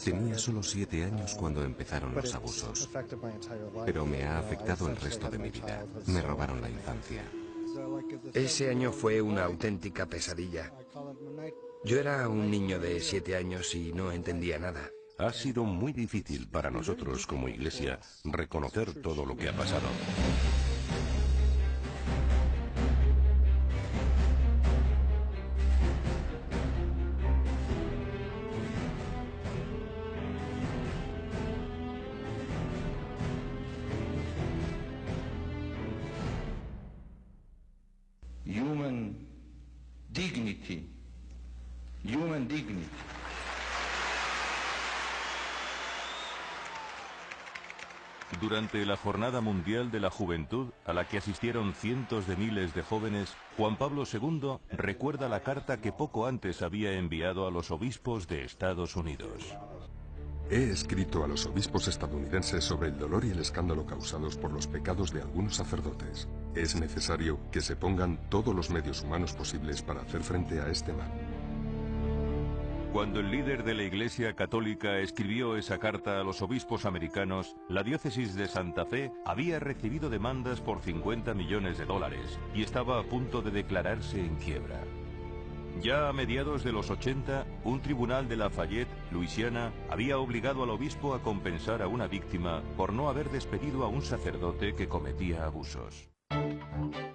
Tenía solo 7 años cuando empezaron los abusos, pero me ha afectado el resto de mi vida. Me robaron la infancia. Ese año fue una auténtica pesadilla. Yo era un niño de 7 años y no entendía nada. Ha sido muy difícil para nosotros como iglesia reconocer todo lo que ha pasado. Human dignity. Human dignity. Durante la Jornada Mundial de la Juventud, a la que asistieron cientos de miles de jóvenes, Juan Pablo II recuerda la carta que poco antes había enviado a los obispos de Estados Unidos. He escrito a los obispos estadounidenses sobre el dolor y el escándalo causados por los pecados de algunos sacerdotes. Es necesario que se pongan todos los medios humanos posibles para hacer frente a este mal. Cuando el líder de la Iglesia Católica escribió esa carta a los obispos americanos, la diócesis de Santa Fe había recibido demandas por $50 millones y estaba a punto de declararse en quiebra. Ya a mediados de los 80, un tribunal de Lafayette, Luisiana, había obligado al obispo a compensar a una víctima por no haber despedido a un sacerdote que cometía abusos.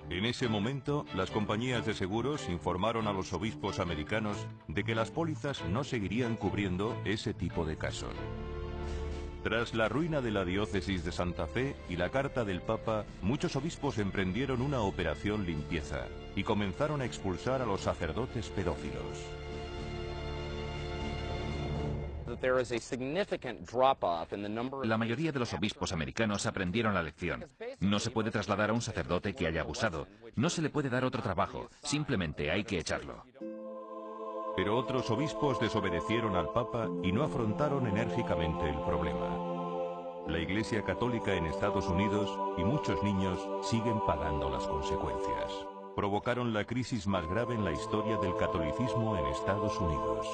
En ese momento, las compañías de seguros informaron a los obispos americanos de que las pólizas no seguirían cubriendo ese tipo de casos. Tras la ruina de la diócesis de Santa Fe y la carta del Papa, muchos obispos emprendieron una operación limpieza y comenzaron a expulsar a los sacerdotes pedófilos. La mayoría de los obispos americanos aprendieron la lección. No se puede trasladar a un sacerdote que haya abusado. No se le puede dar otro trabajo. Simplemente hay que echarlo. Pero otros obispos desobedecieron al Papa y no afrontaron enérgicamente el problema. La Iglesia Católica en Estados Unidos y muchos niños siguen pagando las consecuencias. Provocaron la crisis más grave en la historia del catolicismo en Estados Unidos.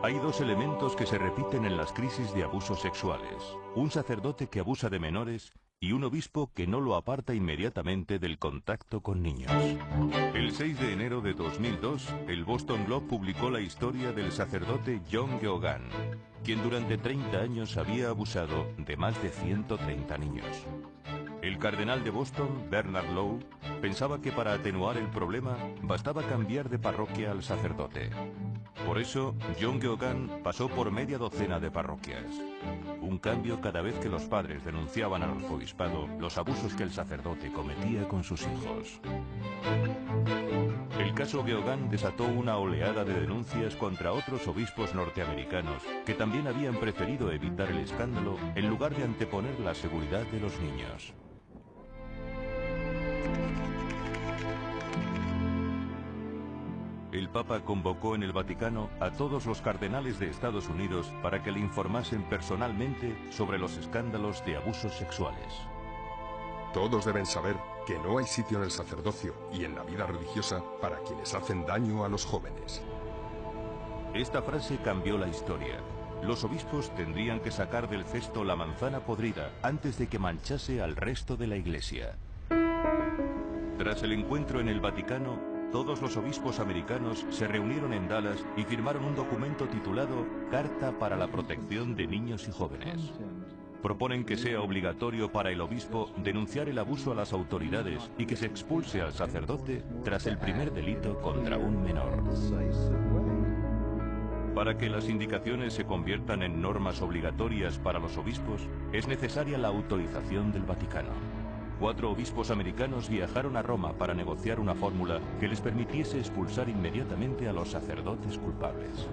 Hay dos elementos que se repiten en las crisis de abusos sexuales: un sacerdote que abusa de menores y un obispo que no lo aparta inmediatamente del contacto con niños. El 6 de enero de 2002, el Boston Globe publicó la historia del sacerdote John Geoghan, quien durante 30 años había abusado de más de 130 niños. El cardenal de Boston, Bernard Lowe, pensaba que para atenuar el problema bastaba cambiar de parroquia al sacerdote. Por eso, John Geoghan pasó por media docena de parroquias. Un cambio cada vez que los padres denunciaban al arzobispado los abusos que el sacerdote cometía con sus hijos. El caso Geoghan desató una oleada de denuncias contra otros obispos norteamericanos que también habían preferido evitar el escándalo en lugar de anteponer la seguridad de los niños. El Papa convocó en el Vaticano a todos los cardenales de Estados Unidos para que le informasen personalmente sobre los escándalos de abusos sexuales. Todos deben saber que no hay sitio en el sacerdocio y en la vida religiosa para quienes hacen daño a los jóvenes. Esta frase cambió la historia. Los obispos tendrían que sacar del cesto la manzana podrida antes de que manchase al resto de la Iglesia. Tras el encuentro en el Vaticano, todos los obispos americanos se reunieron en Dallas y firmaron un documento titulado Carta para la Protección de Niños y Jóvenes. Proponen que sea obligatorio para el obispo denunciar el abuso a las autoridades y que se expulse al sacerdote tras el primer delito contra un menor. Para que las indicaciones se conviertan en normas obligatorias para los obispos, es necesaria la autorización del Vaticano. 4 obispos americanos viajaron a Roma para negociar una fórmula que les permitiese expulsar inmediatamente a los sacerdotes culpables.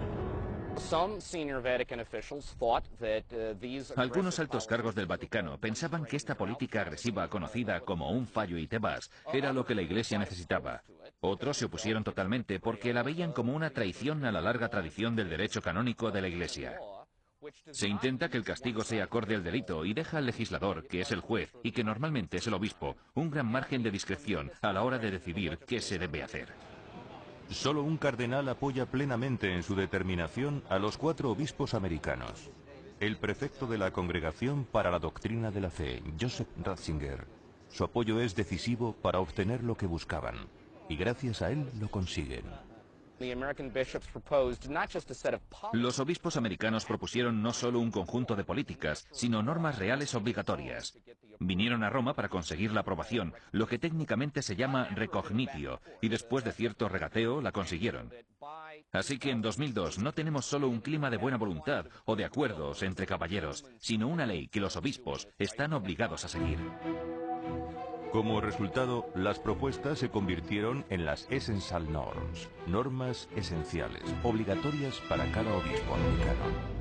Algunos altos cargos del Vaticano pensaban que esta política agresiva conocida como un fallo y te vas era lo que la Iglesia necesitaba. Otros se opusieron totalmente porque la veían como una traición a la larga tradición del derecho canónico de la Iglesia. Se intenta que el castigo sea acorde al delito y deja al legislador, que es el juez y que normalmente es el obispo, un gran margen de discreción a la hora de decidir qué se debe hacer. Solo un cardenal apoya plenamente en su determinación a los 4 obispos americanos. El prefecto de la Congregación para la Doctrina de la Fe, Joseph Ratzinger. Su apoyo es decisivo para obtener lo que buscaban, y gracias a él lo consiguen. Los obispos americanos propusieron no solo un conjunto de políticas, sino normas reales obligatorias. Vinieron a Roma para conseguir la aprobación, lo que técnicamente se llama recognitio, y después de cierto regateo la consiguieron. Así que en 2002 no tenemos solo un clima de buena voluntad o de acuerdos entre caballeros, sino una ley que los obispos están obligados a seguir. Como resultado, las propuestas se convirtieron en las Essential Norms, normas esenciales, obligatorias para cada obispo americano.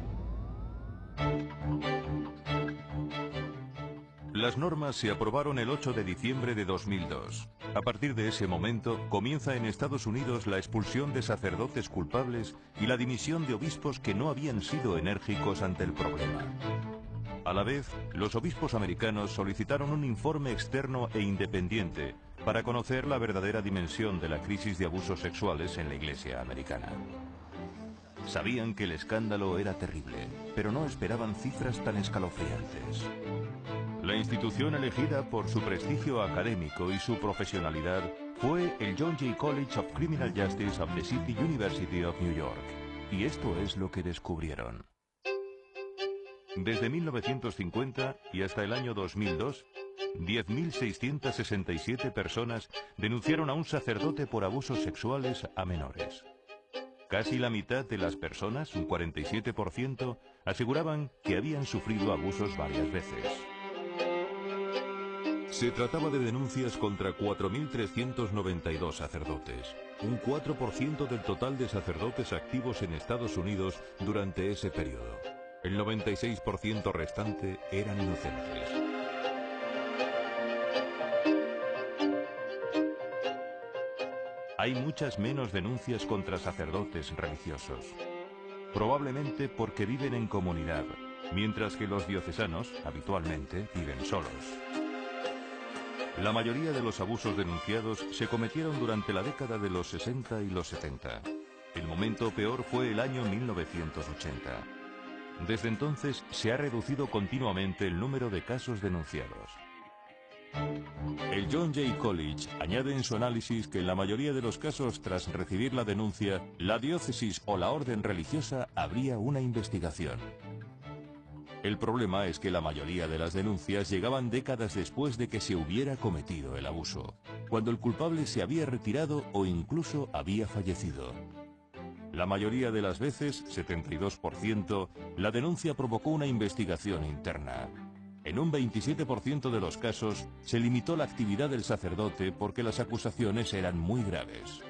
Las normas se aprobaron el 8 de diciembre de 2002. A partir de ese momento, comienza en Estados Unidos la expulsión de sacerdotes culpables y la dimisión de obispos que no habían sido enérgicos ante el problema. A la vez, los obispos americanos solicitaron un informe externo e independiente para conocer la verdadera dimensión de la crisis de abusos sexuales en la Iglesia americana. Sabían que el escándalo era terrible, pero no esperaban cifras tan escalofriantes. La institución elegida por su prestigio académico y su profesionalidad fue el John Jay College of Criminal Justice of the City University of New York. Y esto es lo que descubrieron. Desde 1950 y hasta el año 2002, 10.667 personas denunciaron a un sacerdote por abusos sexuales a menores. Casi la mitad de las personas, un 47%, aseguraban que habían sufrido abusos varias veces. Se trataba de denuncias contra 4.392 sacerdotes, un 4% del total de sacerdotes activos en Estados Unidos durante ese periodo. El 96% restante eran inocentes. Hay muchas menos denuncias contra sacerdotes religiosos. Probablemente porque viven en comunidad, mientras que los diocesanos, habitualmente, viven solos. La mayoría de los abusos denunciados se cometieron durante la década de los 60 y los 70. El momento peor fue el año 1980. Desde entonces se ha reducido continuamente el número de casos denunciados. El John Jay College añade en su análisis que en la mayoría de los casos tras recibir la denuncia, la diócesis o la orden religiosa habría una investigación. El problema es que la mayoría de las denuncias llegaban décadas después de que se hubiera cometido el abuso, cuando el culpable se había retirado o incluso había fallecido. La mayoría de las veces, 72%, la denuncia provocó una investigación interna. En un 27% de los casos, se limitó la actividad del sacerdote porque las acusaciones eran muy graves.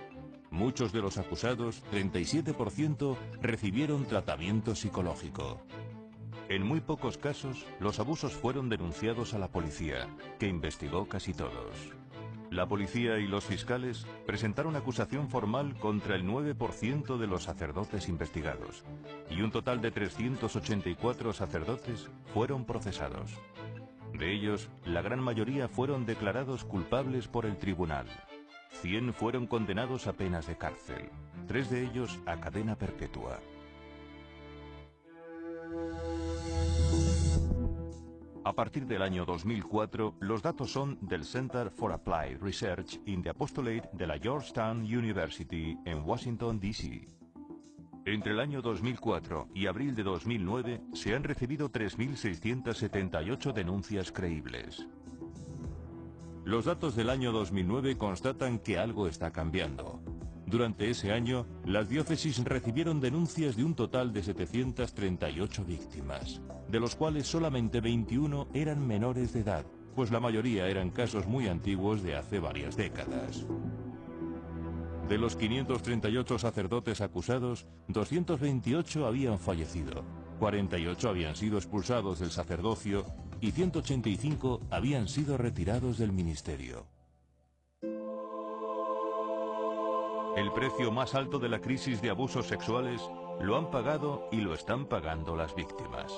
Muchos de los acusados, 37%, recibieron tratamiento psicológico. En muy pocos casos, los abusos fueron denunciados a la policía, que investigó casi todos. La policía y los fiscales presentaron acusación formal contra el 9% de los sacerdotes investigados, y un total de 384 sacerdotes fueron procesados. De ellos, la gran mayoría fueron declarados culpables por el tribunal. 100 fueron condenados a penas de cárcel, 3 de ellos a cadena perpetua. A partir del año 2004, los datos son del Center for Applied Research in the Apostolate de la Georgetown University en Washington, D.C. Entre el año 2004 y abril de 2009 se han recibido 3.678 denuncias creíbles. Los datos del año 2009 constatan que algo está cambiando. Durante ese año, las diócesis recibieron denuncias de un total de 738 víctimas, de los cuales solamente 21 eran menores de edad, pues la mayoría eran casos muy antiguos de hace varias décadas. De los 538 sacerdotes acusados, 228 habían fallecido, 48 habían sido expulsados del sacerdocio y 185 habían sido retirados del ministerio. El precio más alto de la crisis de abusos sexuales lo han pagado y lo están pagando las víctimas.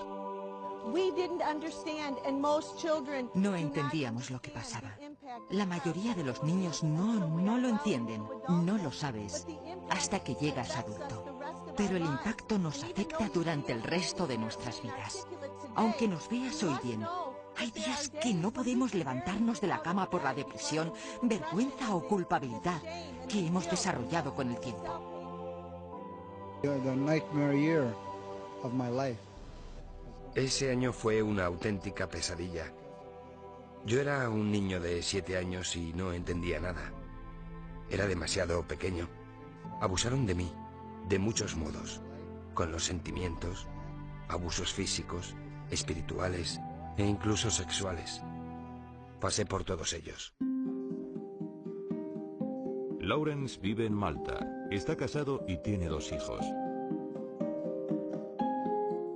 No entendíamos lo que pasaba. La mayoría de los niños no lo entienden, no lo sabes, hasta que llegas adulto. Pero el impacto nos afecta durante el resto de nuestras vidas. Aunque nos veas hoy bien, hay días que no podemos levantarnos de la cama por la depresión, vergüenza o culpabilidad que hemos desarrollado con el tiempo. Ese año fue una auténtica pesadilla. Yo era un niño de 7 años y no entendía nada. Era demasiado pequeño. Abusaron de mí, de muchos modos, con los sentimientos, abusos físicos, espirituales e incluso sexuales. Pasé por todos ellos. Lawrence vive en Malta, está casado y tiene 2 hijos.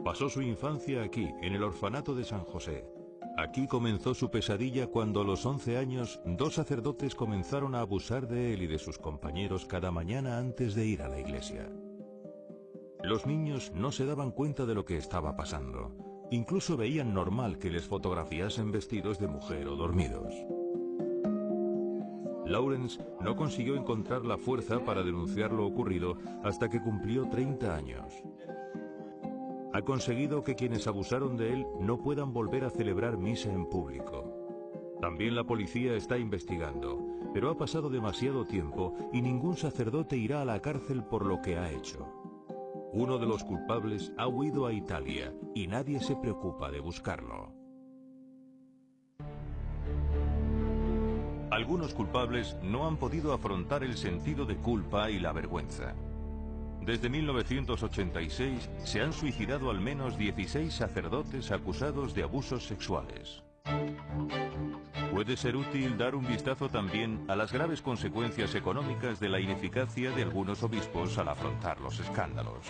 Pasó su infancia aquí, en el orfanato de San José. Aquí comenzó su pesadilla cuando a los 11 años 2 sacerdotes comenzaron a abusar de él y de sus compañeros cada mañana antes de ir a la iglesia. Los niños no se daban cuenta de lo que estaba pasando. Incluso veían normal que les fotografiasen vestidos de mujer o dormidos. Lawrence no consiguió encontrar la fuerza para denunciar lo ocurrido hasta que cumplió 30 años. Ha conseguido que quienes abusaron de él no puedan volver a celebrar misa en público. También la policía está investigando, pero ha pasado demasiado tiempo y ningún sacerdote irá a la cárcel por lo que ha hecho. Uno de los culpables ha huido a Italia y nadie se preocupa de buscarlo. Algunos culpables no han podido afrontar el sentido de culpa y la vergüenza. Desde 1986 se han suicidado al menos 16 sacerdotes acusados de abusos sexuales. Puede ser útil dar un vistazo también a las graves consecuencias económicas de la ineficacia de algunos obispos al afrontar los escándalos.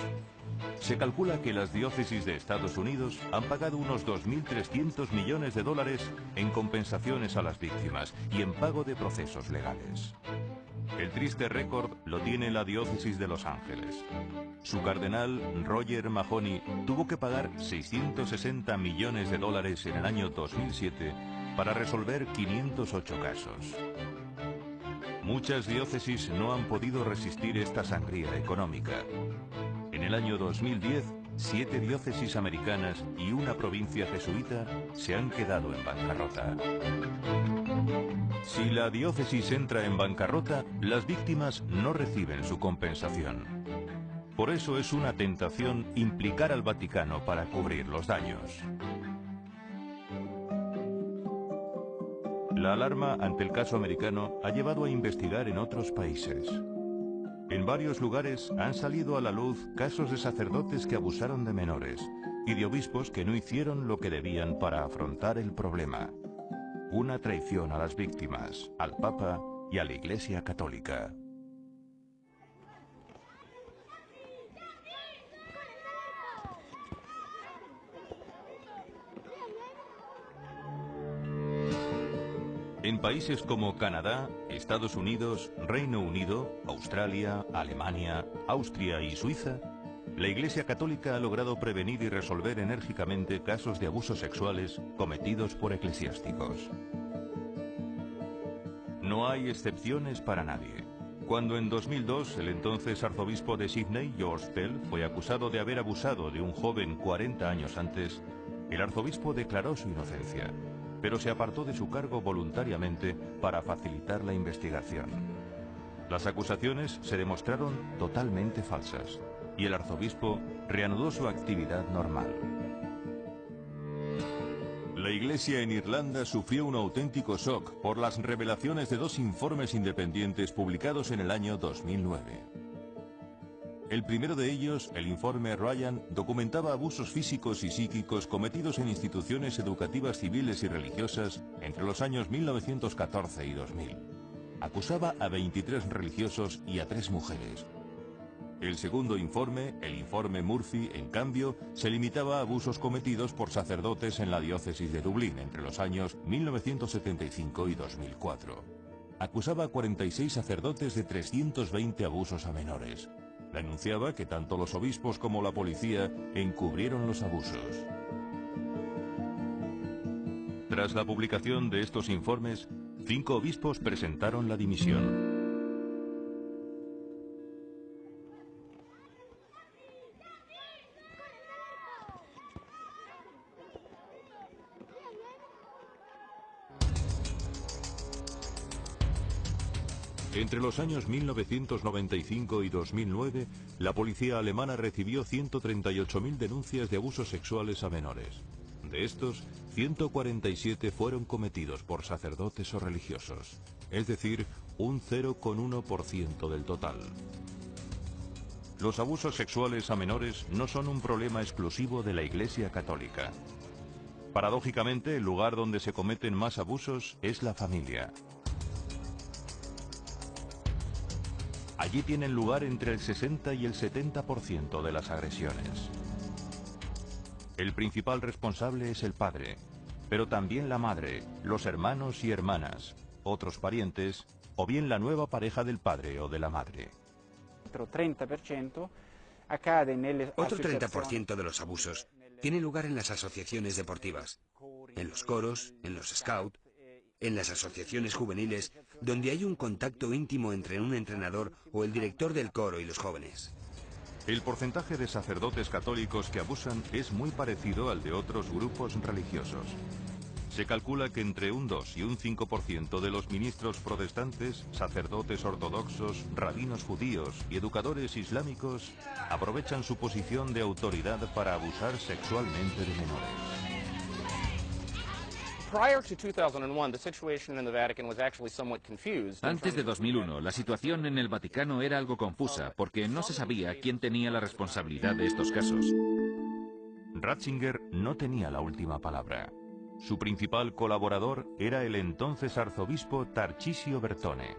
Se calcula que las diócesis de Estados Unidos han pagado unos 2.300 millones de dólares en compensaciones a las víctimas y en pago de procesos legales. El triste récord lo tiene la diócesis de Los Ángeles. Su cardenal, Roger Mahony, tuvo que pagar 660 millones de dólares en el año 2007 para resolver 508 casos. Muchas diócesis no han podido resistir esta sangría económica. En el año 2010, 7 diócesis americanas y una provincia jesuita se han quedado en bancarrota. Si la diócesis entra en bancarrota, las víctimas no reciben su compensación. Por eso es una tentación implicar al Vaticano para cubrir los daños. La alarma ante el caso americano ha llevado a investigar en otros países. En varios lugares han salido a la luz casos de sacerdotes que abusaron de menores y de obispos que no hicieron lo que debían para afrontar el problema. Una traición a las víctimas, al Papa y a la Iglesia Católica. En países como Canadá, Estados Unidos, Reino Unido, Australia, Alemania, Austria y Suiza, la Iglesia Católica ha logrado prevenir y resolver enérgicamente casos de abusos sexuales cometidos por eclesiásticos. No hay excepciones para nadie. Cuando en 2002 el entonces arzobispo de Sydney, George Pell, fue acusado de haber abusado de un joven 40 años antes, el arzobispo declaró su inocencia, pero se apartó de su cargo voluntariamente para facilitar la investigación. Las acusaciones se demostraron totalmente falsas y el arzobispo reanudó su actividad normal. La Iglesia en Irlanda sufrió un auténtico shock por las revelaciones de 2 informes independientes publicados en el año 2009. El primero de ellos, el informe Ryan, documentaba abusos físicos y psíquicos cometidos en instituciones educativas civiles y religiosas entre los años 1914 y 2000. Acusaba a 23 religiosos y a 3 mujeres. El segundo informe, el informe Murphy, en cambio, se limitaba a abusos cometidos por sacerdotes en la diócesis de Dublín entre los años 1975 y 2004. Acusaba a 46 sacerdotes de 320 abusos a menores. Denunciaba que tanto los obispos como la policía encubrieron los abusos. Tras la publicación de estos informes, 5 obispos presentaron la dimisión. Entre los años 1995 y 2009, la policía alemana recibió 138.000 denuncias de abusos sexuales a menores. De estos, 147 fueron cometidos por sacerdotes o religiosos, es decir, un 0,1% del total. Los abusos sexuales a menores no son un problema exclusivo de la Iglesia Católica. Paradójicamente, el lugar donde se cometen más abusos es la familia. Allí tienen lugar entre el 60 y el 70% de las agresiones. El principal responsable es el padre, pero también la madre, los hermanos y hermanas, otros parientes, o bien la nueva pareja del padre o de la madre. Otro 30% de los abusos tiene lugar en las asociaciones deportivas, en los coros, en los scouts, en las asociaciones juveniles, donde hay un contacto íntimo entre un entrenador o el director del coro y los jóvenes. El porcentaje de sacerdotes católicos que abusan es muy parecido al de otros grupos religiosos. Se calcula que entre un 2 y un 5% de los ministros protestantes, sacerdotes ortodoxos, rabinos judíos y educadores islámicos aprovechan su posición de autoridad para abusar sexualmente de menores. Antes de 2001, la situación en el Vaticano era algo confusa, porque no se sabía quién tenía la responsabilidad de estos casos. Ratzinger no tenía la última palabra. Su principal colaborador era el entonces arzobispo Tarcisio Bertone.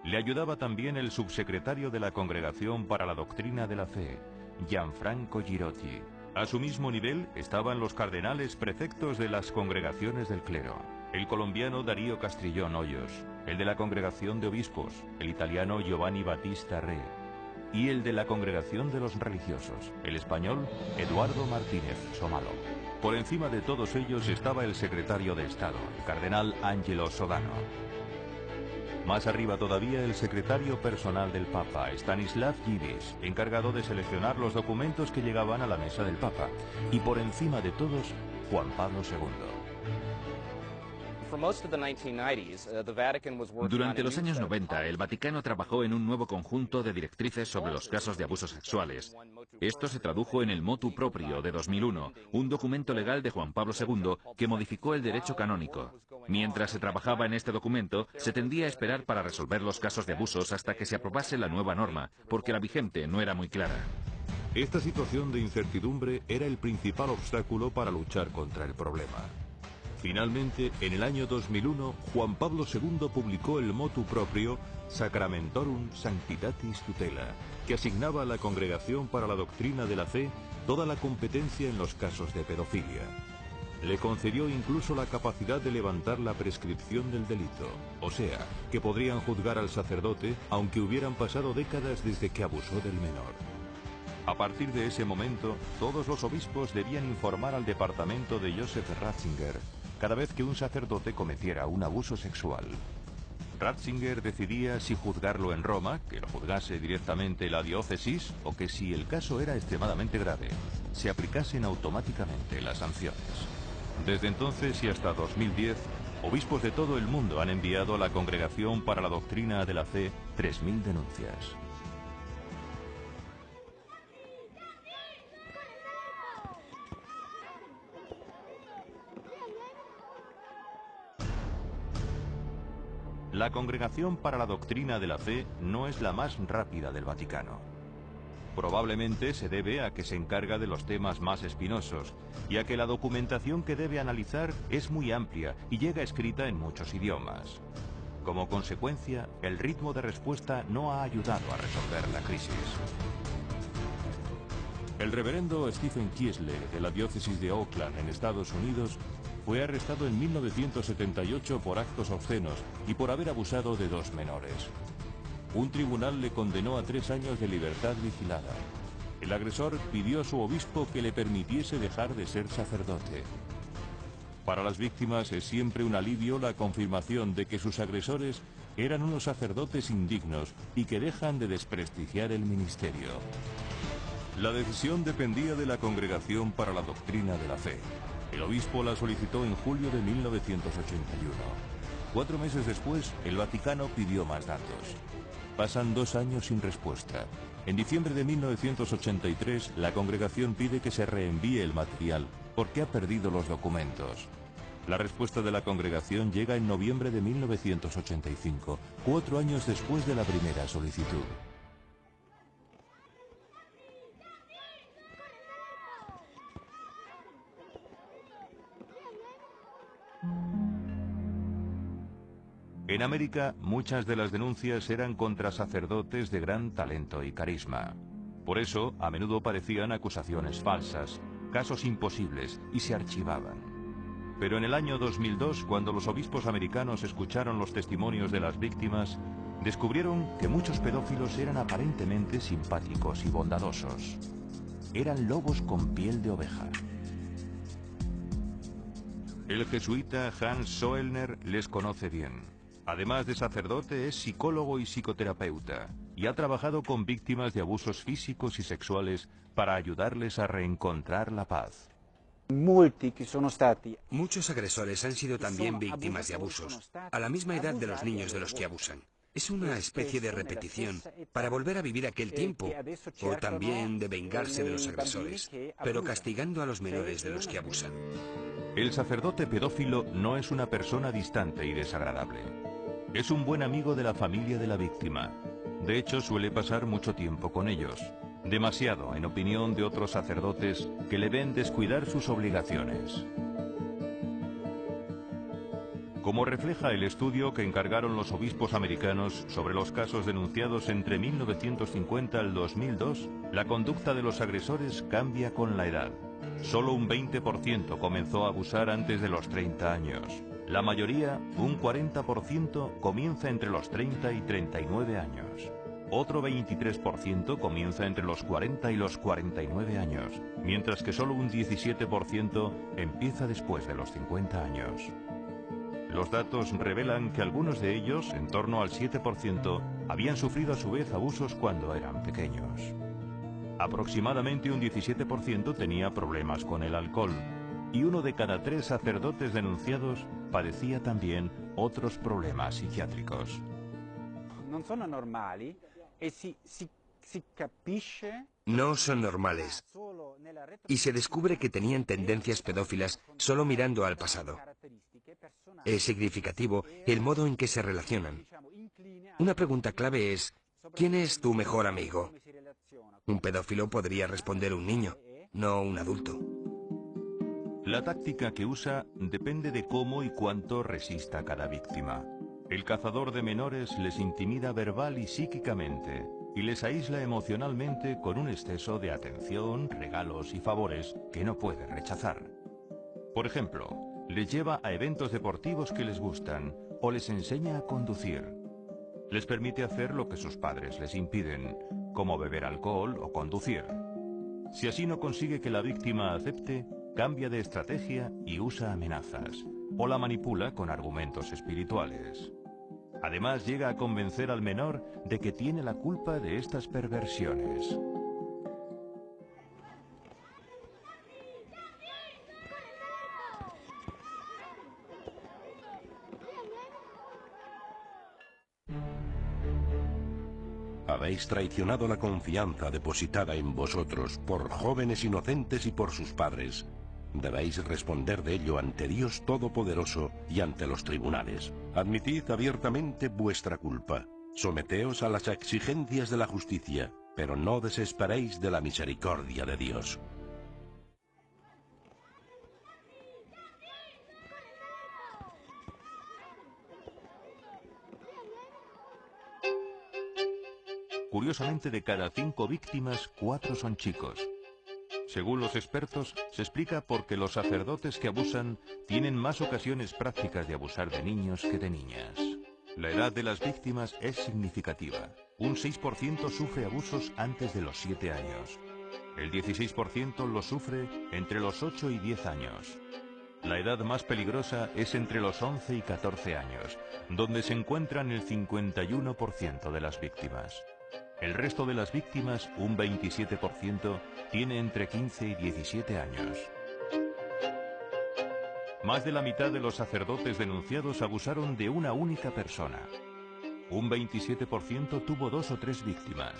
Le ayudaba también el subsecretario de la Congregación para la Doctrina de la Fe, Gianfranco Girotti. A su mismo nivel estaban los cardenales prefectos de las congregaciones del clero, el colombiano Darío Castrillón Hoyos, el de la Congregación de Obispos, el italiano Giovanni Battista Re, y el de la Congregación de los Religiosos, el español Eduardo Martínez Somalo. Por encima de todos ellos estaba el secretario de Estado, el cardenal Angelo Sodano. Más arriba todavía el secretario personal del Papa, Stanislav Dziwisz, encargado de seleccionar los documentos que llegaban a la mesa del Papa. Y por encima de todos, Juan Pablo II. Durante los años 90, el Vaticano trabajó en un nuevo conjunto de directrices sobre los casos de abusos sexuales. Esto se tradujo en el Motu Proprio de 2001, un documento legal de Juan Pablo II que modificó el derecho canónico. Mientras se trabajaba en este documento, se tendía a esperar para resolver los casos de abusos hasta que se aprobase la nueva norma, porque la vigente no era muy clara. Esta situación de incertidumbre era el principal obstáculo para luchar contra el problema. Finalmente, en el año 2001, Juan Pablo II publicó el Motu Proprio Sacramentorum Sanctitatis Tutela, que asignaba a la Congregación para la Doctrina de la Fe toda la competencia en los casos de pedofilia. Le concedió incluso la capacidad de levantar la prescripción del delito, o sea, que podrían juzgar al sacerdote aunque hubieran pasado décadas desde que abusó del menor. A partir de ese momento, todos los obispos debían informar al departamento de Joseph Ratzinger cada vez que un sacerdote cometiera un abuso sexual. Ratzinger decidía si juzgarlo en Roma, que lo juzgase directamente la diócesis, o que si el caso era extremadamente grave, se aplicasen automáticamente las sanciones. Desde entonces y hasta 2010, obispos de todo el mundo han enviado a la Congregación para la Doctrina de la Fe 3.000 denuncias. La Congregación para la Doctrina de la Fe no es la más rápida del Vaticano. Probablemente se debe a que se encarga de los temas más espinosos y a que la documentación que debe analizar es muy amplia y llega escrita en muchos idiomas. Como consecuencia, el ritmo de respuesta no ha ayudado a resolver la crisis. El reverendo Stephen Kiesler, de la diócesis de Oakland, en Estados Unidos, fue arrestado en 1978 por actos obscenos y por haber abusado de 2 menores. Un tribunal le condenó a 3 años de libertad vigilada. El agresor pidió a su obispo que le permitiese dejar de ser sacerdote. Para las víctimas es siempre un alivio la confirmación de que sus agresores eran unos sacerdotes indignos y que dejan de desprestigiar el ministerio. La decisión dependía de la Congregación para la Doctrina de la Fe. El obispo la solicitó en julio de 1981. 4 meses después, el Vaticano pidió más datos. Pasan 2 años sin respuesta. En diciembre de 1983, la congregación pide que se reenvíe el material porque ha perdido los documentos. La respuesta de la congregación llega en noviembre de 1985, 4 años después de la primera solicitud. En América, muchas de las denuncias eran contra sacerdotes de gran talento y carisma. Por eso, a menudo parecían acusaciones falsas, casos imposibles, y se archivaban. Pero en el año 2002, cuando los obispos americanos escucharon los testimonios de las víctimas, descubrieron que muchos pedófilos eran aparentemente simpáticos y bondadosos. Eran lobos con piel de oveja. El jesuita Hans Soellner les conoce bien. Además de sacerdote, es psicólogo y psicoterapeuta, y ha trabajado con víctimas de abusos físicos y sexuales para ayudarles a reencontrar la paz. Muchos agresores han sido también víctimas de abusos, a la misma edad de los niños de los que abusan. Es una especie de repetición para volver a vivir aquel tiempo, o también de vengarse de los agresores, pero castigando a los menores de los que abusan. El sacerdote pedófilo no es una persona distante y desagradable. Es un buen amigo de la familia de la víctima. De hecho, suele pasar mucho tiempo con ellos. Demasiado, en opinión de otros sacerdotes que le ven descuidar sus obligaciones. Como refleja el estudio que encargaron los obispos americanos sobre los casos denunciados entre 1950 al 2002, la conducta de los agresores cambia con la edad. Solo un 20% comenzó a abusar antes de los 30 años. La mayoría, un 40%, comienza entre los 30 y 39 años. Otro 23% comienza entre los 40 y los 49 años, mientras que solo un 17% empieza después de los 50 años. Los datos revelan que algunos de ellos, en torno al 7%, habían sufrido a su vez abusos cuando eran pequeños. Aproximadamente un 17% tenía problemas con el alcohol, y 1 de cada 3 sacerdotes denunciados padecía también otros problemas psiquiátricos. No son normales, y se descubre que tenían tendencias pedófilas solo mirando al pasado. Es significativo el modo en que se relacionan. Una pregunta clave es, ¿quién es tu mejor amigo? Un pedófilo podría responder un niño, no un adulto. La táctica que usa depende de cómo y cuánto resista cada víctima. El cazador de menores les intimida verbal y psíquicamente y les aísla emocionalmente con un exceso de atención, regalos y favores que no puede rechazar. Por ejemplo, les lleva a eventos deportivos que les gustan o les enseña a conducir. Les permite hacer lo que sus padres les impiden, como beber alcohol o conducir. Si así no consigue que la víctima acepte, cambia de estrategia y usa amenazas, o la manipula con argumentos espirituales. Además, llega a convencer al menor de que tiene la culpa de estas perversiones. Habéis traicionado la confianza depositada en vosotros por jóvenes inocentes y por sus padres. Debéis responder de ello ante Dios Todopoderoso y ante los tribunales. Admitid abiertamente vuestra culpa. Someteos a las exigencias de la justicia, pero no desesperéis de la misericordia de Dios. Curiosamente, de cada 5 víctimas, 4 son chicos. Según los expertos, se explica porque los sacerdotes que abusan tienen más ocasiones prácticas de abusar de niños que de niñas. La edad de las víctimas es significativa. Un 6% sufre abusos antes de los 7 años. El 16% los sufre entre los 8 y 10 años. La edad más peligrosa es entre los 11 y 14 años, donde se encuentran el 51% de las víctimas. El resto de las víctimas, un 27%, tiene entre 15 y 17 años. Más de la mitad de los sacerdotes denunciados abusaron de una única persona. Un 27% tuvo 2 o 3 víctimas.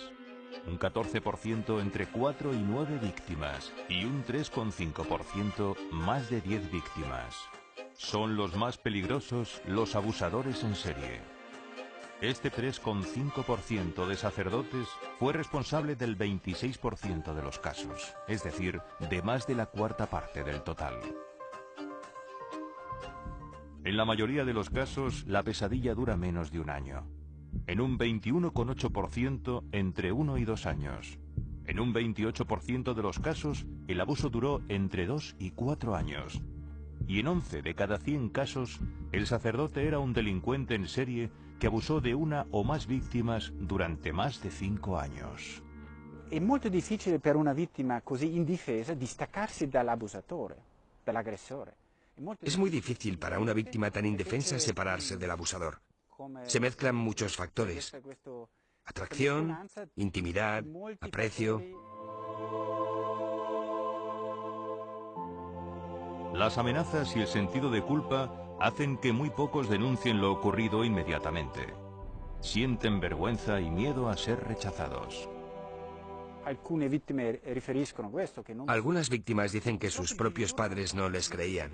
Un 14% entre 4 y 9 víctimas. Y un 3,5% más de 10 víctimas. Son los más peligrosos los abusadores en serie. Este 3,5% de sacerdotes fue responsable del 26% de los casos, es decir, de más de la cuarta parte del total. En la mayoría de los casos, la pesadilla dura menos de un año. En un 21,8% entre 1 y 2 años. En un 28% de los casos, el abuso duró entre 2 y 4 años. Y en 11 de cada 100 casos, el sacerdote era un delincuente en serie que abusó de una o más víctimas durante más de 5 años. È molto difficile per una vittima così indifesa distaccarsi dall'abusatore, dall'aggressore. Es muy difícil para una víctima tan indefensa separarse del abusador. Se mezclan muchos factores: atracción, intimidad, aprecio. Las amenazas y el sentido de culpa hacen que muy pocos denuncien lo ocurrido inmediatamente. Sienten vergüenza y miedo a ser rechazados. Algunas víctimas dicen que sus propios padres no les creían.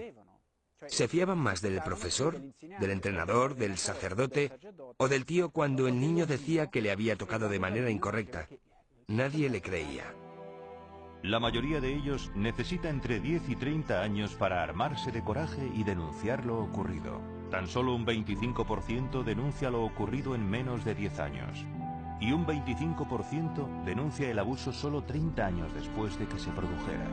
Se fiaban más del profesor, del entrenador, del sacerdote o del tío cuando el niño decía que le había tocado de manera incorrecta. Nadie le creía. La mayoría de ellos necesita entre 10 y 30 años para armarse de coraje y denunciar lo ocurrido. Tan solo un 25% denuncia lo ocurrido en menos de 10 años. Y un 25% denuncia el abuso solo 30 años después de que se produjera.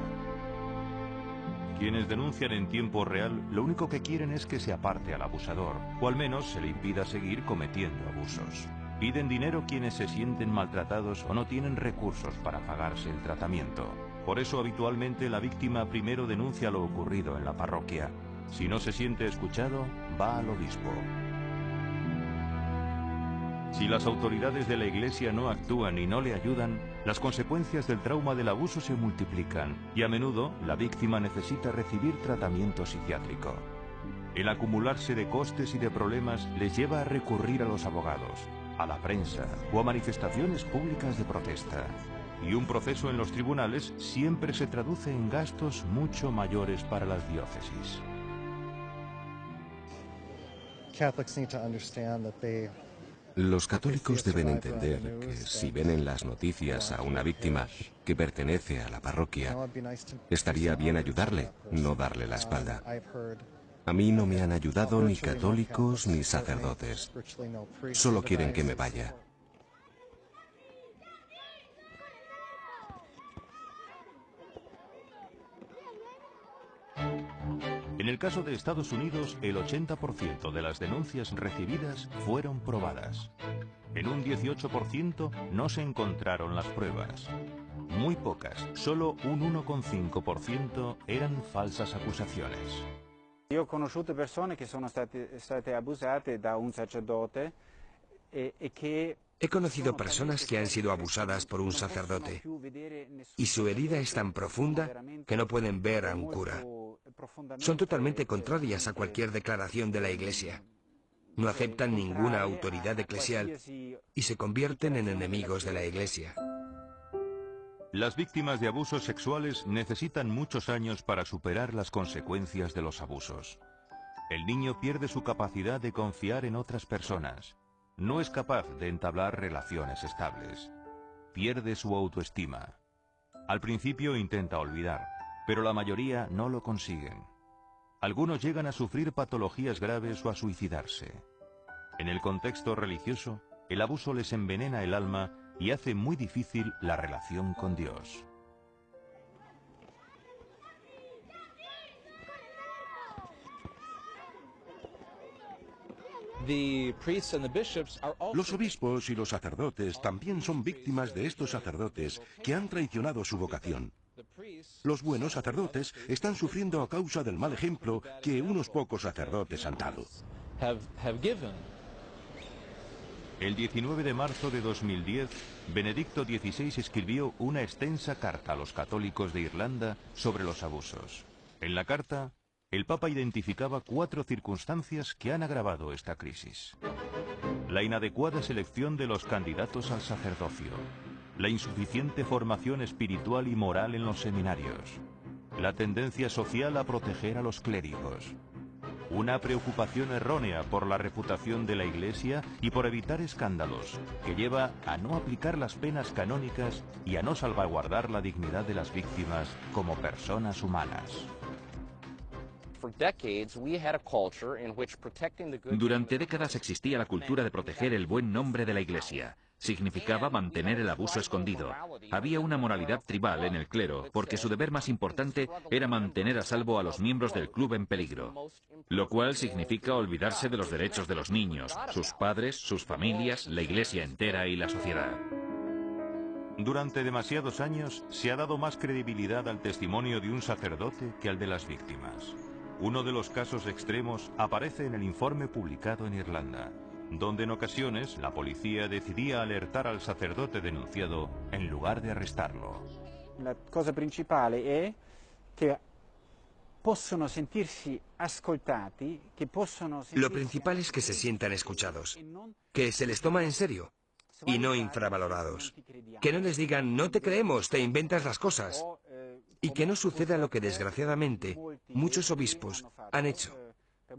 Quienes denuncian en tiempo real, lo único que quieren es que se aparte al abusador, o al menos se le impida seguir cometiendo abusos. Piden dinero quienes se sienten maltratados o no tienen recursos para pagarse el tratamiento. Por eso habitualmente la víctima primero denuncia lo ocurrido en la parroquia. Si no se siente escuchado, va al obispo. Si las autoridades de la Iglesia no actúan y no le ayudan, las consecuencias del trauma del abuso se multiplican y a menudo la víctima necesita recibir tratamiento psiquiátrico. El acumularse de costes y de problemas les lleva a recurrir a los abogados, a la prensa o a manifestaciones públicas de protesta. Y un proceso en los tribunales siempre se traduce en gastos mucho mayores para las diócesis. Los católicos deben entender que si ven en las noticias a una víctima que pertenece a la parroquia, estaría bien ayudarle, no darle la espalda. A mí no me han ayudado ni católicos ni sacerdotes. Solo quieren que me vaya. En el caso de Estados Unidos, el 80% de las denuncias recibidas fueron probadas. En un 18% no se encontraron las pruebas. Muy pocas, solo un 1,5% eran falsas acusaciones. Io ho conosciuto persone che sono state abusate da un sacerdote e che He conocido personas que han sido abusadas por un sacerdote y su herida es tan profunda que no pueden ver a un cura. Son totalmente contrarias a cualquier declaración de la Iglesia. No aceptan ninguna autoridad eclesial y se convierten en enemigos de la Iglesia. Las víctimas de abusos sexuales necesitan muchos años para superar las consecuencias de los abusos. El niño pierde su capacidad de confiar en otras personas. No es capaz de entablar relaciones estables. Pierde su autoestima. Al principio intenta olvidar, pero la mayoría no lo consiguen. Algunos llegan a sufrir patologías graves o a suicidarse. En el contexto religioso, el abuso les envenena el alma y hace muy difícil la relación con Dios. Los obispos y los sacerdotes también son víctimas de estos sacerdotes que han traicionado su vocación. Los buenos sacerdotes están sufriendo a causa del mal ejemplo que unos pocos sacerdotes han dado. El 19 de marzo de 2010, Benedicto XVI escribió una extensa carta a los católicos de Irlanda sobre los abusos. En la carta, el Papa identificaba 4 circunstancias que han agravado esta crisis. La inadecuada selección de los candidatos al sacerdocio, la insuficiente formación espiritual y moral en los seminarios, la tendencia social a proteger a los clérigos, una preocupación errónea por la reputación de la Iglesia y por evitar escándalos, que lleva a no aplicar las penas canónicas y a no salvaguardar la dignidad de las víctimas como personas humanas. Durante décadas existía la cultura de proteger el buen nombre de la Iglesia. Significaba mantener el abuso escondido. Había una moralidad tribal en el clero, porque su deber más importante era mantener a salvo a los miembros del club en peligro. Lo cual significa olvidarse de los derechos de los niños, sus padres, sus familias, la Iglesia entera y la sociedad. Durante demasiados años se ha dado más credibilidad al testimonio de un sacerdote que al de las víctimas. Uno de los casos extremos aparece en el informe publicado en Irlanda, donde en ocasiones la policía decidía alertar al sacerdote denunciado en lugar de arrestarlo. La cosa principale è che possono sentirsi ascoltati, che possono Lo principal es que se sientan escuchados, que se les toma en serio y no infravalorados. Que no les digan, no te creemos, te inventas las cosas. Y que no suceda lo que desgraciadamente muchos obispos han hecho: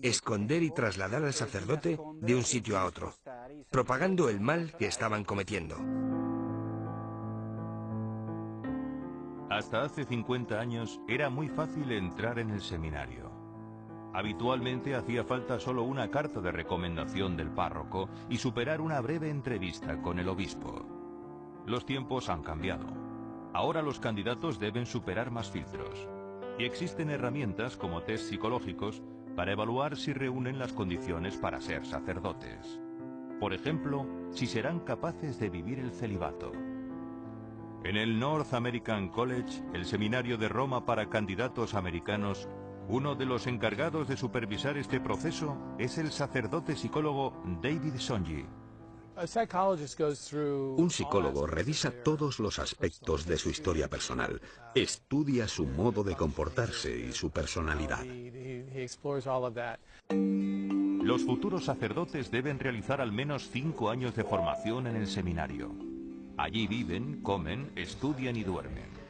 esconder y trasladar al sacerdote de un sitio a otro, propagando el mal que estaban cometiendo. Hasta hace 50 años era muy fácil entrar en el seminario. Habitualmente hacía falta solo una carta de recomendación del párroco y superar una breve entrevista con el obispo. Los tiempos han cambiado. Ahora los candidatos deben superar más filtros. Y existen herramientas como test psicológicos para evaluar si reúnen las condiciones para ser sacerdotes. Por ejemplo, si serán capaces de vivir el celibato. En el North American College, el seminario de Roma para candidatos americanos, uno de los encargados de supervisar este proceso es el sacerdote psicólogo David Sonji. Un psicólogo revisa todos los aspectos de su historia personal, estudia su modo de comportarse y su personalidad. Los futuros sacerdotes deben realizar al menos 5 años de formación en el seminario. Allí viven, comen, estudian y duermen.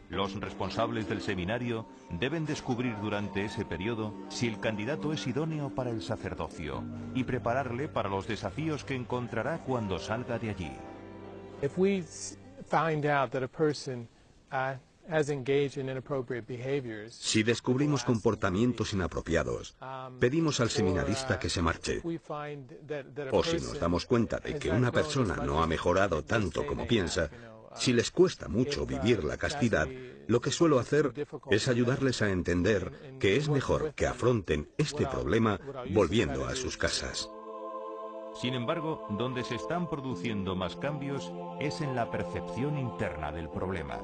Los responsables del seminario deben descubrir durante ese periodo si el candidato es idóneo para el sacerdocio y prepararle para los desafíos que encontrará cuando salga de allí. Si descubrimos comportamientos inapropiados, pedimos al seminarista que se marche. O si nos damos cuenta de que una persona no ha mejorado tanto como piensa, si les cuesta mucho vivir la castidad, lo que suelo hacer es ayudarles a entender que es mejor que afronten este problema volviendo a sus casas. Sin embargo, donde se están produciendo más cambios es en la percepción interna del problema.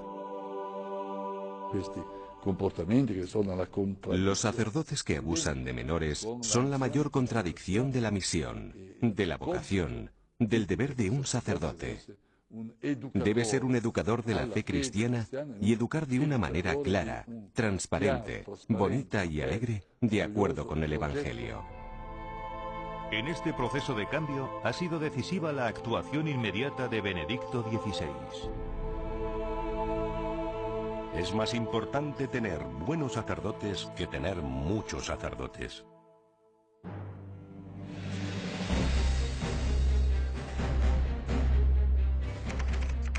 Los sacerdotes que abusan de menores son la mayor contradicción de la misión, de la vocación, del deber de un sacerdote. Debe ser un educador de la fe cristiana y educar de una manera clara, transparente, bonita y alegre, de acuerdo con el Evangelio. En este proceso de cambio ha sido decisiva la actuación inmediata de Benedicto XVI. Es más importante tener buenos sacerdotes que tener muchos sacerdotes.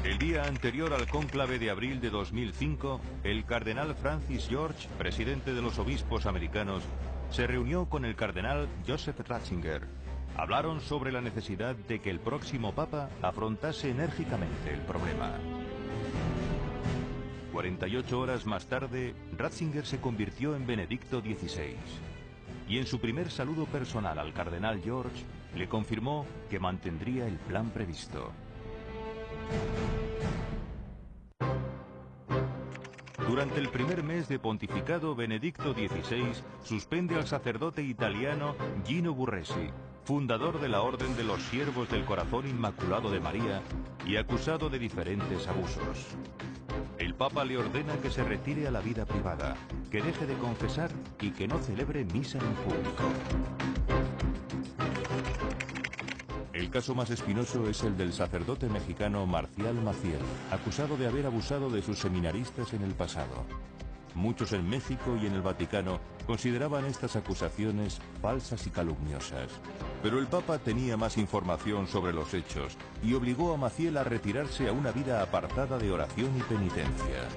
El día anterior al cónclave de abril de 2005, el cardenal Francis George, presidente de los obispos americanos, se reunió con el cardenal Joseph Ratzinger. Hablaron sobre la necesidad de que el próximo papa afrontase enérgicamente el problema. 48 horas más tarde, Ratzinger se convirtió en Benedicto XVI. Y en su primer saludo personal al cardenal George, le confirmó que mantendría el plan previsto. Durante el primer mes de pontificado, Benedicto XVI suspende al sacerdote italiano Gino Burresi, fundador de la Orden de los Siervos del Corazón Inmaculado de María y acusado de diferentes abusos. El Papa le ordena que se retire a la vida privada, que deje de confesar y que no celebre misa en público. El caso más espinoso es el del sacerdote mexicano Marcial Maciel, acusado de haber abusado de sus seminaristas en el pasado. Muchos en México y en el Vaticano consideraban estas acusaciones falsas y calumniosas. Pero el Papa tenía más información sobre los hechos y obligó a Maciel a retirarse a una vida apartada de oración y penitencia.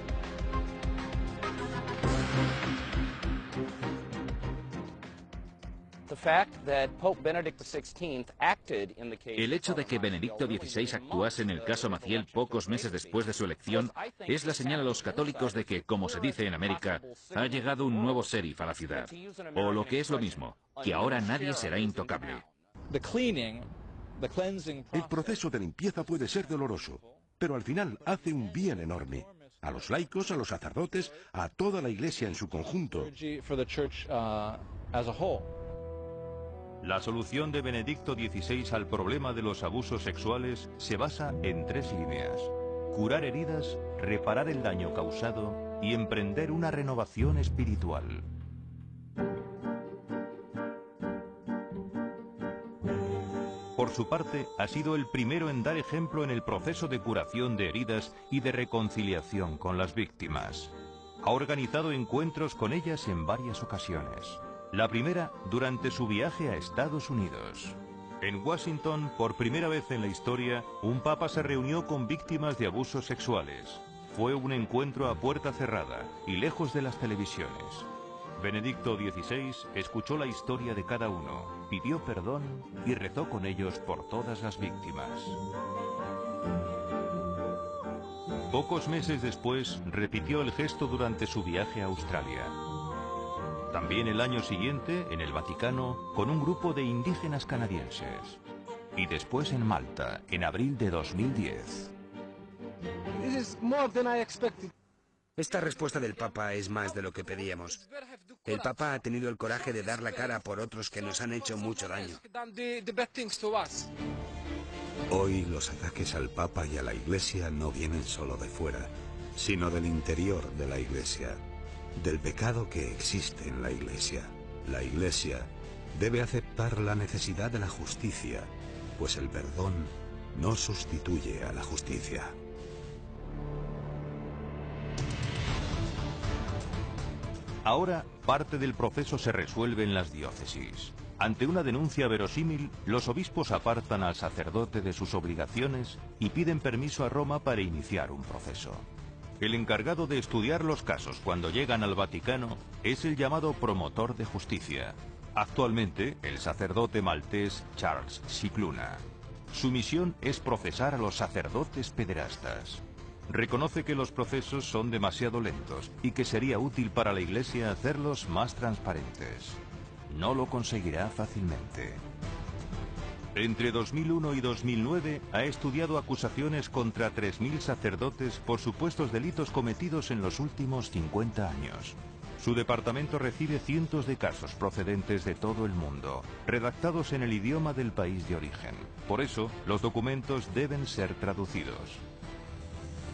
El hecho de que Benedicto XVI actuase en el caso Maciel pocos meses después de su elección es la señal a los católicos de que, como se dice en América, ha llegado un nuevo sheriff a la ciudad. O lo que es lo mismo, que ahora nadie será intocable. El proceso de limpieza puede ser doloroso, pero al final hace un bien enorme. A los laicos, a los sacerdotes, a toda la Iglesia en su conjunto. La solución de Benedicto XVI al problema de los abusos sexuales se basa en 3 líneas: curar heridas, reparar el daño causado y emprender una renovación espiritual. Por su parte, ha sido el primero en dar ejemplo en el proceso de curación de heridas y de reconciliación con las víctimas. Ha organizado encuentros con ellas en varias ocasiones. La primera, durante su viaje a Estados Unidos. En Washington, por primera vez en la historia, un papa se reunió con víctimas de abusos sexuales. Fue un encuentro a puerta cerrada y lejos de las televisiones. Benedicto XVI escuchó la historia de cada uno, pidió perdón y rezó con ellos por todas las víctimas. Pocos meses después, repitió el gesto durante su viaje a Australia. También el año siguiente, en el Vaticano, con un grupo de indígenas canadienses. Y después en Malta, en abril de 2010. Esta respuesta del Papa es más de lo que pedíamos. El Papa ha tenido el coraje de dar la cara por otros que nos han hecho mucho daño. Hoy los ataques al Papa y a la Iglesia no vienen solo de fuera, sino del interior de la Iglesia, del pecado que existe en la Iglesia. La Iglesia debe aceptar la necesidad de la justicia, pues el perdón no sustituye a la justicia. Ahora, parte del proceso se resuelve en las diócesis. Ante una denuncia verosímil, los obispos apartan al sacerdote de sus obligaciones y piden permiso a Roma para iniciar un proceso. El encargado de estudiar los casos cuando llegan al Vaticano es el llamado promotor de justicia. Actualmente, el sacerdote maltés Charles Scicluna. Su misión es procesar a los sacerdotes pederastas. Reconoce que los procesos son demasiado lentos y que sería útil para la Iglesia hacerlos más transparentes. No lo conseguirá fácilmente. Entre 2001 y 2009 ha estudiado acusaciones contra 3.000 sacerdotes por supuestos delitos cometidos en los últimos 50 años. Su departamento recibe cientos de casos procedentes de todo el mundo, redactados en el idioma del país de origen. Por eso, los documentos deben ser traducidos.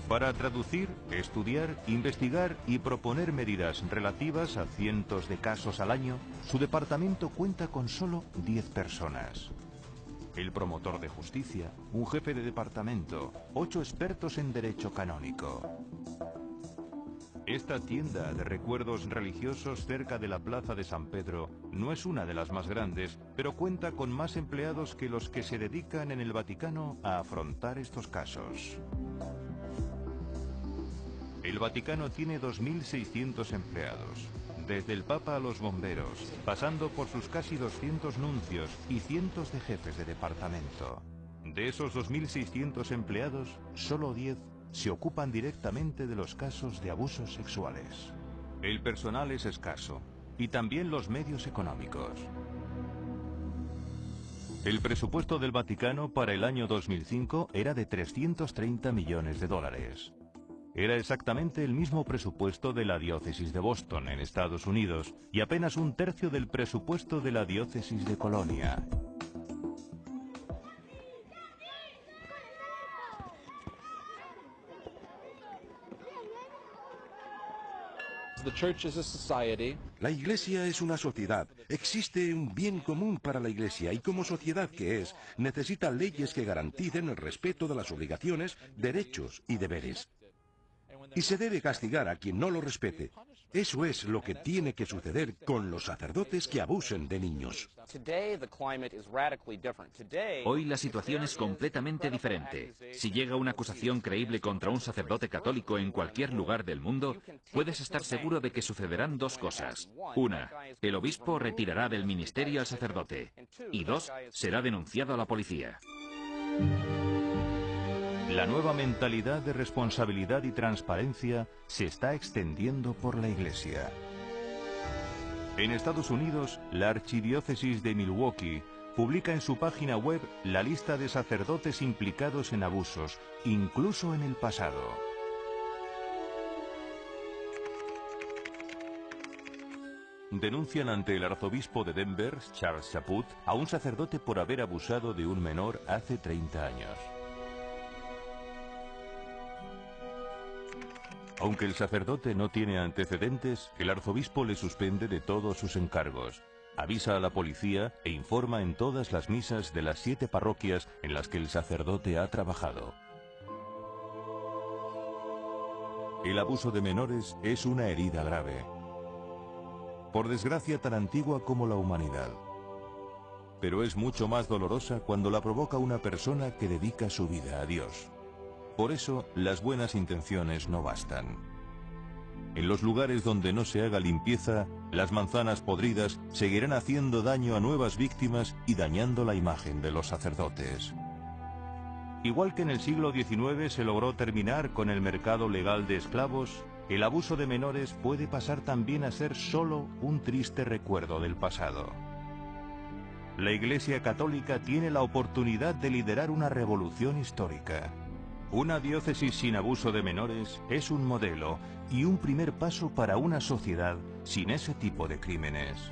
Para traducir, estudiar, investigar y proponer medidas relativas a cientos de casos al año, su departamento cuenta con solo 10 personas. El promotor de justicia, un jefe de departamento, 8 expertos en derecho canónico. Esta tienda de recuerdos religiosos cerca de la plaza de San Pedro no es una de las más grandes, pero cuenta con más empleados que los que se dedican en el Vaticano a afrontar estos casos. El Vaticano tiene 2.600 empleados, desde el Papa a los bomberos, pasando por sus casi 200 nuncios y cientos de jefes de departamento. De esos 2.600 empleados, solo 10 se ocupan directamente de los casos de abusos sexuales. El personal es escaso, y también los medios económicos. El presupuesto del Vaticano para el año 2005 era de 330 millones de dólares. Era exactamente el mismo presupuesto de la diócesis de Boston, en Estados Unidos, y apenas un tercio del presupuesto de la diócesis de Colonia. La Iglesia es una sociedad. Existe un bien común para la Iglesia y como sociedad que es, necesita leyes que garanticen el respeto de las obligaciones, derechos y deberes. Y se debe castigar a quien no lo respete. Eso es lo que tiene que suceder con los sacerdotes que abusen de niños. Hoy la situación es completamente diferente. Si llega una acusación creíble contra un sacerdote católico en cualquier lugar del mundo, puedes estar seguro de que sucederán dos cosas. Una, el obispo retirará del ministerio al sacerdote. Y dos, será denunciado a la policía. La nueva mentalidad de responsabilidad y transparencia se está extendiendo por la Iglesia. En Estados Unidos, la Archidiócesis de Milwaukee publica en su página web la lista de sacerdotes implicados en abusos, incluso en el pasado. Denuncian ante el arzobispo de Denver, Charles Chaput, a un sacerdote por haber abusado de un menor hace 30 años. Aunque el sacerdote no tiene antecedentes, el arzobispo le suspende de todos sus encargos, avisa a la policía e informa en todas las misas de las 7 parroquias en las que el sacerdote ha trabajado. El abuso de menores es una herida grave, por desgracia tan antigua como la humanidad. Pero es mucho más dolorosa cuando la provoca una persona que dedica su vida a Dios. Por eso, las buenas intenciones no bastan. En los lugares donde no se haga limpieza, las manzanas podridas seguirán haciendo daño a nuevas víctimas y dañando la imagen de los sacerdotes. Igual que en el siglo XIX se logró terminar con el mercado legal de esclavos, el abuso de menores puede pasar también a ser solo un triste recuerdo del pasado. La Iglesia Católica tiene la oportunidad de liderar una revolución histórica. Una diócesis sin abuso de menores es un modelo y un primer paso para una sociedad sin ese tipo de crímenes.